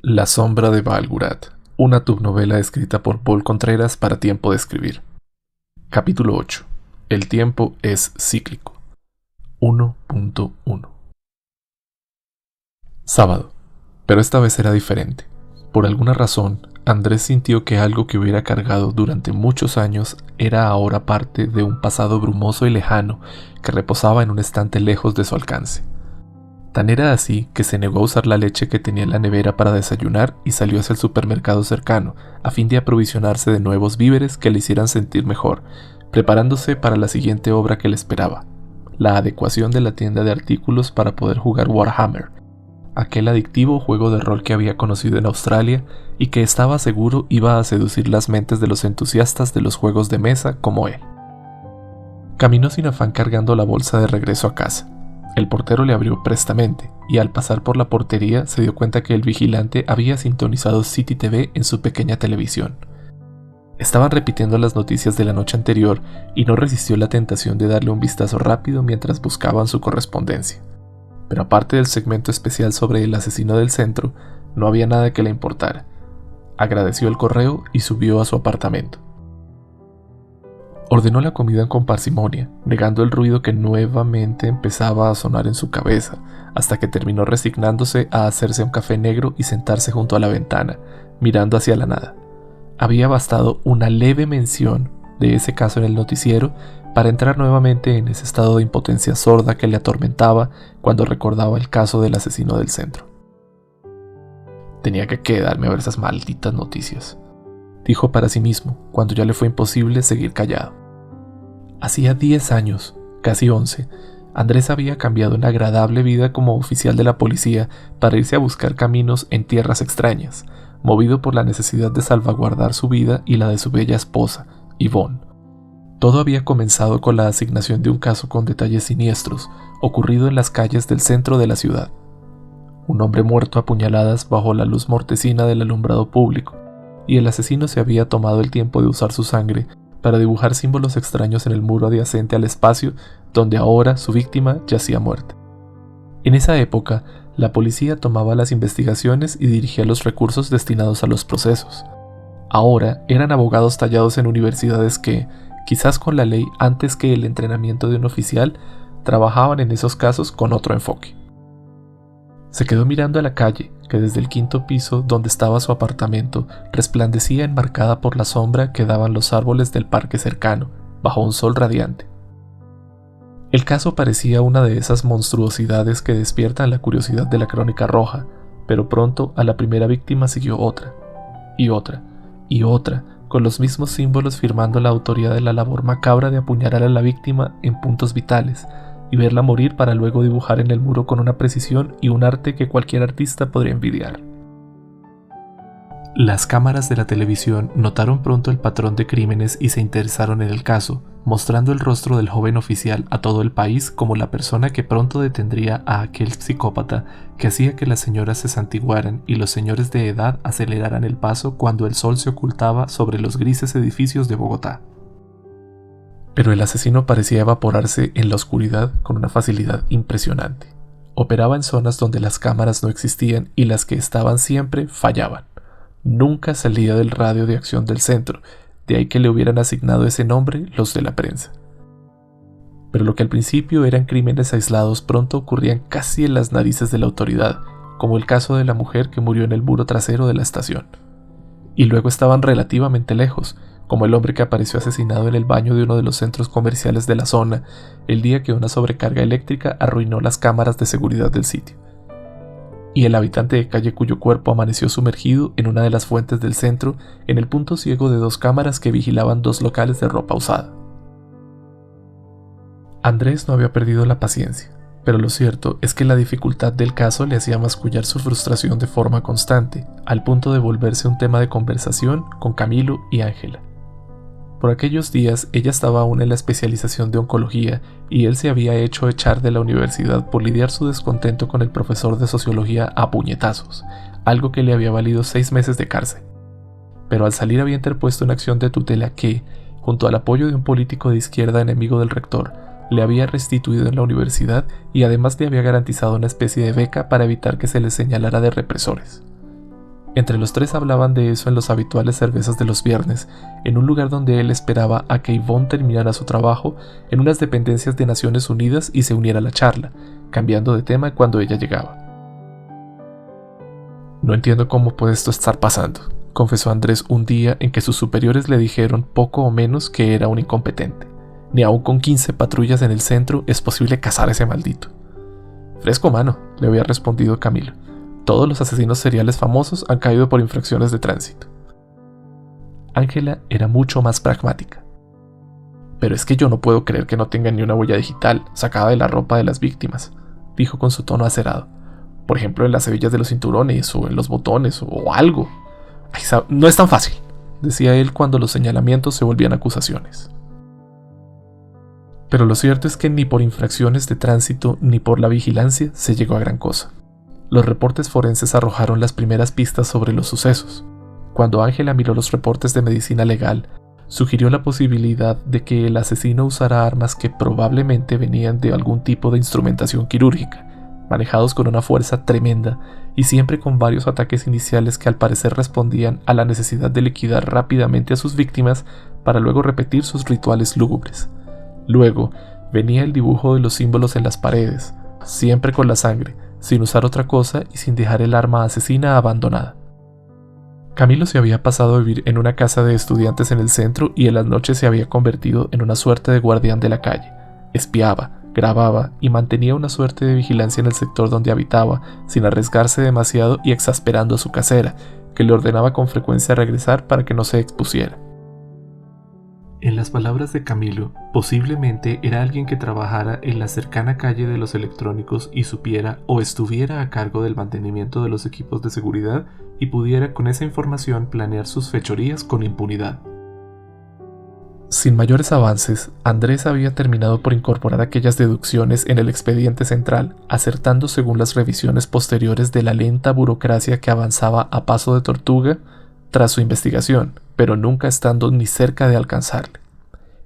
La sombra de Balgurat, una tubnovela escrita por Paul Contreras para Tiempo de Escribir. Capítulo 8. El tiempo es cíclico. 1.1. Sábado. Pero esta vez era diferente. Por alguna razón, Andrés sintió que algo que hubiera cargado durante muchos años era ahora parte de un pasado brumoso y lejano que reposaba en un estante lejos de su alcance. Tan era así que se negó a usar la leche que tenía en la nevera para desayunar y salió hacia el supermercado cercano, a fin de aprovisionarse de nuevos víveres que le hicieran sentir mejor, preparándose para la siguiente obra que le esperaba, la adecuación de la tienda de artículos para poder jugar Warhammer, aquel adictivo juego de rol que había conocido en Australia y que estaba seguro iba a seducir las mentes de los entusiastas de los juegos de mesa como él. Caminó sin afán cargando la bolsa de regreso a casa. El portero le abrió prestamente, y al pasar por la portería se dio cuenta que el vigilante había sintonizado City TV en su pequeña televisión. Estaban repitiendo las noticias de la noche anterior y no resistió la tentación de darle un vistazo rápido mientras buscaban su correspondencia. Pero aparte del segmento especial sobre el asesino del centro, no había nada que le importara. Agradeció el correo y subió a su apartamento. Ordenó la comida con parsimonia, negando el ruido que nuevamente empezaba a sonar en su cabeza, hasta que terminó resignándose a hacerse un café negro y sentarse junto a la ventana, mirando hacia la nada. Había bastado una leve mención de ese caso en el noticiero para entrar nuevamente en ese estado de impotencia sorda que le atormentaba cuando recordaba el caso del asesino del centro. Tenía que quedarme a ver esas malditas noticias, dijo para sí mismo, cuando ya le fue imposible seguir callado. Hacía 10 años, casi 11, Andrés había cambiado una agradable vida como oficial de la policía para irse a buscar caminos en tierras extrañas, movido por la necesidad de salvaguardar su vida y la de su bella esposa, Yvonne. Todo había comenzado con la asignación de un caso con detalles siniestros, ocurrido en las calles del centro de la ciudad. Un hombre muerto a puñaladas bajo la luz mortecina del alumbrado público, y el asesino se había tomado el tiempo de usar su sangre para dibujar símbolos extraños en el muro adyacente al espacio donde ahora su víctima yacía muerta. En esa época, la policía tomaba las investigaciones y dirigía los recursos destinados a los procesos. Ahora eran abogados tallados en universidades que, quizás con la ley antes que el entrenamiento de un oficial, trabajaban en esos casos con otro enfoque. Se quedó mirando a la calle, que desde el 5º piso donde estaba su apartamento resplandecía enmarcada por la sombra que daban los árboles del parque cercano, bajo un sol radiante. El caso parecía una de esas monstruosidades que despiertan la curiosidad de la crónica roja, pero pronto a la primera víctima siguió otra, y otra, y otra, con los mismos símbolos firmando la autoría de la labor macabra de apuñalar a la víctima en puntos vitales, y verla morir para luego dibujar en el muro con una precisión y un arte que cualquier artista podría envidiar. Las cámaras de la televisión notaron pronto el patrón de crímenes y se interesaron en el caso, mostrando el rostro del joven oficial a todo el país como la persona que pronto detendría a aquel psicópata que hacía que las señoras se santiguaran y los señores de edad aceleraran el paso cuando el sol se ocultaba sobre los grises edificios de Bogotá. Pero el asesino parecía evaporarse en la oscuridad con una facilidad impresionante. Operaba en zonas donde las cámaras no existían y las que estaban siempre fallaban. Nunca salía del radio de acción del centro, de ahí que le hubieran asignado ese nombre los de la prensa. Pero lo que al principio eran crímenes aislados pronto ocurrían casi en las narices de la autoridad, como el caso de la mujer que murió en el muro trasero de la estación. Y luego estaban relativamente lejos, como el hombre que apareció asesinado en el baño de uno de los centros comerciales de la zona, el día que una sobrecarga eléctrica arruinó las cámaras de seguridad del sitio. Y el habitante de calle cuyo cuerpo amaneció sumergido en una de las fuentes del centro, en el punto ciego de 2 cámaras que vigilaban 2 locales de ropa usada. Andrés no había perdido la paciencia, pero lo cierto es que la dificultad del caso le hacía mascullar su frustración de forma constante, al punto de volverse un tema de conversación con Camilo y Ángela. Por aquellos días ella estaba aún en la especialización de oncología y él se había hecho echar de la universidad por lidiar su descontento con el profesor de sociología a puñetazos, algo que le había valido 6 meses de cárcel. Pero al salir había interpuesto una acción de tutela que, junto al apoyo de un político de izquierda enemigo del rector, le había restituido en la universidad y además le había garantizado una especie de beca para evitar que se le señalara de represores. Entre los tres hablaban de eso en los habituales cervezas de los viernes, en un lugar donde él esperaba a que Yvonne terminara su trabajo en unas dependencias de Naciones Unidas y se uniera a la charla, cambiando de tema cuando ella llegaba. «No entiendo cómo puede esto estar pasando», confesó Andrés un día en que sus superiores le dijeron poco o menos que era un incompetente. «Ni aún con 15 patrullas en el centro es posible cazar a ese maldito». «Fresco, mano», le había respondido Camilo. «Todos los asesinos seriales famosos han caído por infracciones de tránsito». Ángela era mucho más pragmática. «Pero es que yo no puedo creer que no tengan ni una huella digital sacada de la ropa de las víctimas», dijo con su tono acerado. «Por ejemplo, en las hebillas de los cinturones o en los botones o algo». «Ay, no es tan fácil», decía él cuando los señalamientos se volvían acusaciones. Pero lo cierto es que ni por infracciones de tránsito ni por la vigilancia se llegó a gran cosa. Los reportes forenses arrojaron las primeras pistas sobre los sucesos. Cuando Ángela miró los reportes de medicina legal, sugirió la posibilidad de que el asesino usara armas que probablemente venían de algún tipo de instrumentación quirúrgica, manejados con una fuerza tremenda y siempre con varios ataques iniciales que al parecer respondían a la necesidad de liquidar rápidamente a sus víctimas para luego repetir sus rituales lúgubres. Luego venía el dibujo de los símbolos en las paredes, siempre con la sangre, sin usar otra cosa y sin dejar el arma asesina abandonada. Camilo se había pasado a vivir en una casa de estudiantes en el centro y en las noches se había convertido en una suerte de guardián de la calle. Espiaba, grababa y mantenía una suerte de vigilancia en el sector donde habitaba, sin arriesgarse demasiado y exasperando a su casera, que le ordenaba con frecuencia regresar para que no se expusiera. En las palabras de Camilo, posiblemente era alguien que trabajara en la cercana calle de los electrónicos y supiera o estuviera a cargo del mantenimiento de los equipos de seguridad y pudiera con esa información planear sus fechorías con impunidad. Sin mayores avances, Andrés había terminado por incorporar aquellas deducciones en el expediente central, acertando según las revisiones posteriores de la lenta burocracia que avanzaba a paso de tortuga tras su investigación, pero nunca estando ni cerca de alcanzarle.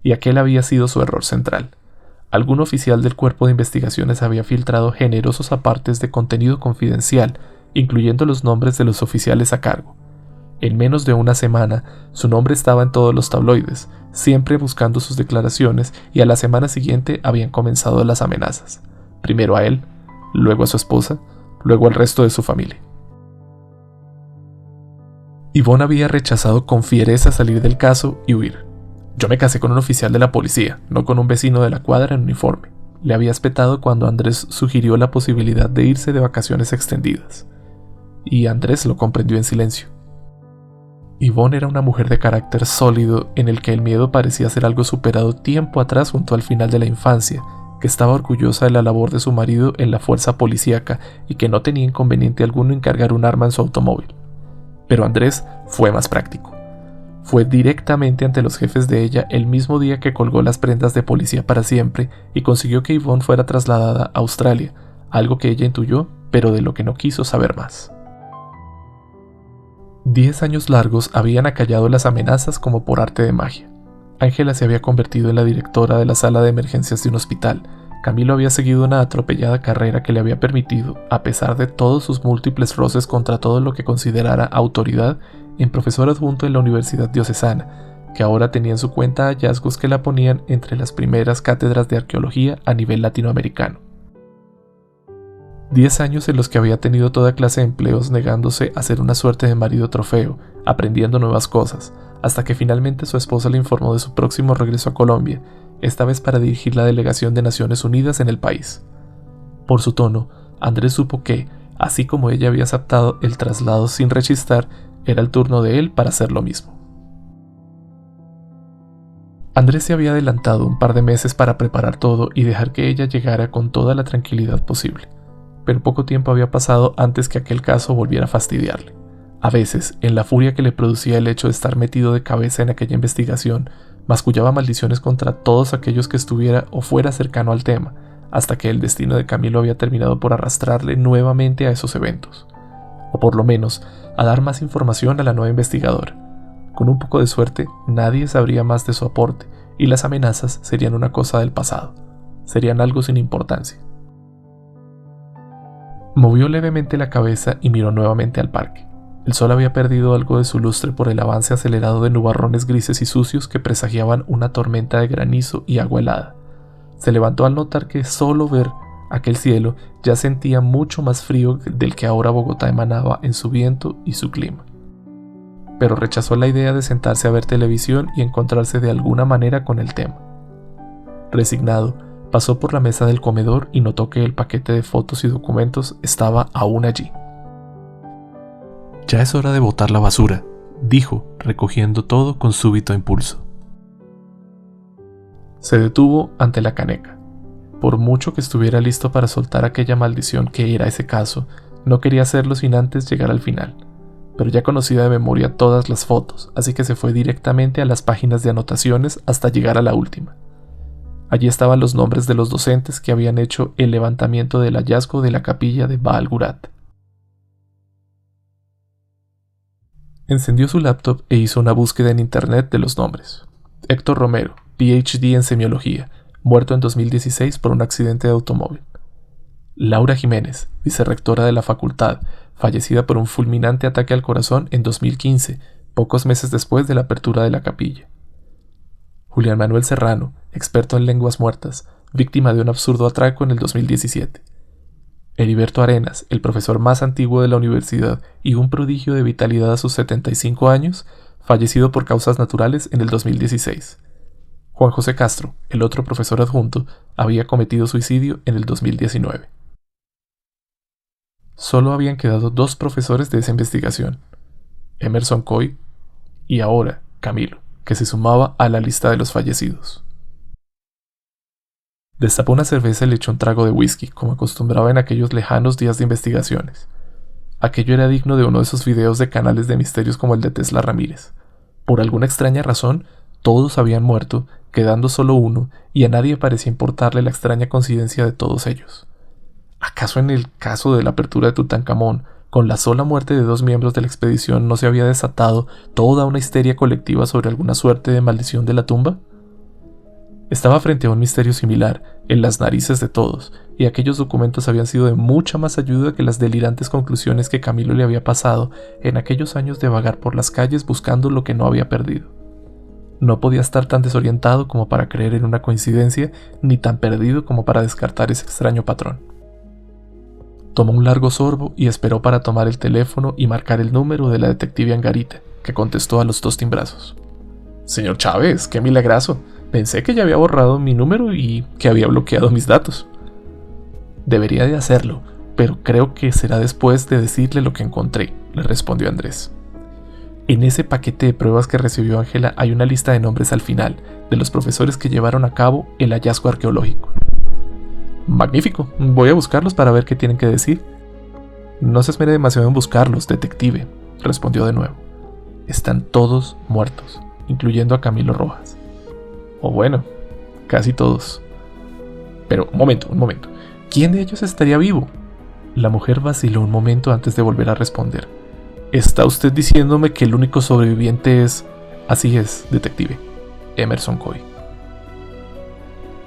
Y aquel había sido su error central. Algún oficial del cuerpo de investigaciones había filtrado generosos apartes de contenido confidencial, incluyendo los nombres de los oficiales a cargo. En menos de una semana, su nombre estaba en todos los tabloides, siempre buscando sus declaraciones, y a la semana siguiente habían comenzado las amenazas. Primero a él, luego a su esposa, luego al resto de su familia. Yvonne había rechazado con fiereza salir del caso y huir. «Yo me casé con un oficial de la policía, no con un vecino de la cuadra en uniforme», le había espetado cuando Andrés sugirió la posibilidad de irse de vacaciones extendidas. Y Andrés lo comprendió en silencio. Yvonne era una mujer de carácter sólido en el que el miedo parecía ser algo superado tiempo atrás junto al final de la infancia, que estaba orgullosa de la labor de su marido en la fuerza policíaca y que no tenía inconveniente alguno en cargar un arma en su automóvil. Pero Andrés fue más práctico. Fue directamente ante los jefes de ella el mismo día que colgó las prendas de policía para siempre y consiguió que Yvonne fuera trasladada a Australia, algo que ella intuyó, pero de lo que no quiso saber más. 10 años largos habían acallado las amenazas como por arte de magia. Ángela se había convertido en la directora de la sala de emergencias de un hospital. Camilo había seguido una atropellada carrera que le había permitido, a pesar de todos sus múltiples roces contra todo lo que considerara autoridad, en profesor adjunto en la Universidad Diocesana, que ahora tenía en su cuenta hallazgos que la ponían entre las primeras cátedras de arqueología a nivel latinoamericano. 10 años en los que había tenido toda clase de empleos negándose a ser una suerte de marido trofeo, aprendiendo nuevas cosas, hasta que finalmente su esposa le informó de su próximo regreso a Colombia, esta vez para dirigir la delegación de Naciones Unidas en el país. Por su tono, Andrés supo que, así como ella había aceptado el traslado sin rechistar, era el turno de él para hacer lo mismo. Andrés se había adelantado un par de meses para preparar todo y dejar que ella llegara con toda la tranquilidad posible, pero poco tiempo había pasado antes que aquel caso volviera a fastidiarle. A veces, en la furia que le producía el hecho de estar metido de cabeza en aquella investigación, mascullaba maldiciones contra todos aquellos que estuviera o fuera cercano al tema, hasta que el destino de Camilo había terminado por arrastrarle nuevamente a esos eventos, o por lo menos a dar más información a la nueva investigadora. Con un poco de suerte, nadie sabría más de su aporte, y las amenazas serían una cosa del pasado, serían algo sin importancia. Movió levemente la cabeza y miró nuevamente al parque. El sol había perdido algo de su lustre por el avance acelerado de nubarrones grises y sucios que presagiaban una tormenta de granizo y agua helada. Se levantó al notar que solo ver aquel cielo ya sentía mucho más frío del que ahora Bogotá emanaba en su viento y su clima. Pero rechazó la idea de sentarse a ver televisión y encontrarse de alguna manera con el tema. Resignado, pasó por la mesa del comedor y notó que el paquete de fotos y documentos estaba aún allí. «Ya es hora de botar la basura», dijo, recogiendo todo con súbito impulso. Se detuvo ante la caneca. Por mucho que estuviera listo para soltar aquella maldición que era ese caso, no quería hacerlo sin antes llegar al final. Pero ya conocía de memoria todas las fotos, así que se fue directamente a las páginas de anotaciones hasta llegar a la última. Allí estaban los nombres de los docentes que habían hecho el levantamiento del hallazgo de la capilla de Baal Gurat. Encendió su laptop e hizo una búsqueda en internet de los nombres. Héctor Romero, PhD en semiología, muerto en 2016 por un accidente de automóvil. Laura Jiménez, vicerrectora de la facultad, fallecida por un fulminante ataque al corazón en 2015, pocos meses después de la apertura de la capilla. Julián Manuel Serrano, experto en lenguas muertas, víctima de un absurdo atraco en el 2017. Heriberto Arenas, el profesor más antiguo de la universidad y un prodigio de vitalidad a sus 75 años, fallecido por causas naturales en el 2016. Juan José Castro, el otro profesor adjunto, había cometido suicidio en el 2019. Solo habían quedado 2 profesores de esa investigación, Emerson Coy y ahora Camilo, que se sumaba a la lista de los fallecidos. Destapó una cerveza y le echó un trago de whisky, como acostumbraba en aquellos lejanos días de investigaciones. Aquello era digno de uno de esos videos de canales de misterios como el de Tesla Ramírez. Por alguna extraña razón, todos habían muerto, quedando solo uno, y a nadie parecía importarle la extraña coincidencia de todos ellos. ¿Acaso en el caso de la apertura de Tutankamón, con la sola muerte de 2 miembros de la expedición, no se había desatado toda una histeria colectiva sobre alguna suerte de maldición de la tumba? Estaba frente a un misterio similar, en las narices de todos, y aquellos documentos habían sido de mucha más ayuda que las delirantes conclusiones que Camilo le había pasado en aquellos años de vagar por las calles buscando lo que no había perdido. No podía estar tan desorientado como para creer en una coincidencia, ni tan perdido como para descartar ese extraño patrón. Tomó un largo sorbo y esperó para tomar el teléfono y marcar el número de la detective Angarita, que contestó a los 2 timbrazos. «Señor Chávez, qué milagroso. Pensé que ya había borrado mi número y que había bloqueado mis datos». «Debería de hacerlo, pero creo que será después de decirle lo que encontré», le respondió Andrés. En ese paquete de pruebas que recibió Ángela hay una lista de nombres al final, de los profesores que llevaron a cabo el hallazgo arqueológico. «Magnífico, voy a buscarlos para ver qué tienen que decir». «No se esmere demasiado en buscarlos, detective», respondió de nuevo. «Están todos muertos, incluyendo a Camilo Rojas». «O bueno, casi todos». «Pero, un momento. ¿Quién de ellos estaría vivo?». La mujer vaciló un momento antes de volver a responder. «¿Está usted diciéndome que el único sobreviviente es...?» «Así es, detective. Emerson Coy».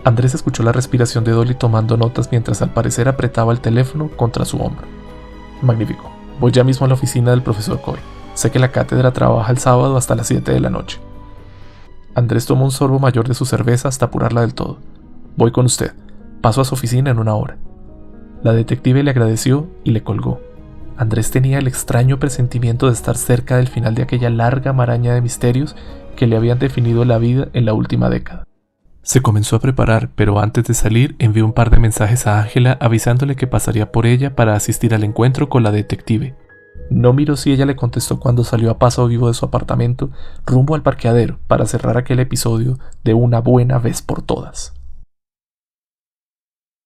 Andrés escuchó la respiración de Dolly tomando notas mientras al parecer apretaba el teléfono contra su hombro. «Magnífico. Voy ya mismo a la oficina del profesor Coy. Sé que la cátedra trabaja el sábado hasta las 7 de la noche». Andrés tomó un sorbo mayor de su cerveza hasta apurarla del todo. «Voy con usted. Paso a su oficina en 1 hora». La detective le agradeció y le colgó. Andrés tenía el extraño presentimiento de estar cerca del final de aquella larga maraña de misterios que le habían definido la vida en la última década. Se comenzó a preparar, pero antes de salir envió un par de mensajes a Ángela avisándole que pasaría por ella para asistir al encuentro con la detective. No miró si ella le contestó cuando salió a paso vivo de su apartamento rumbo al parqueadero para cerrar aquel episodio de una buena vez por todas.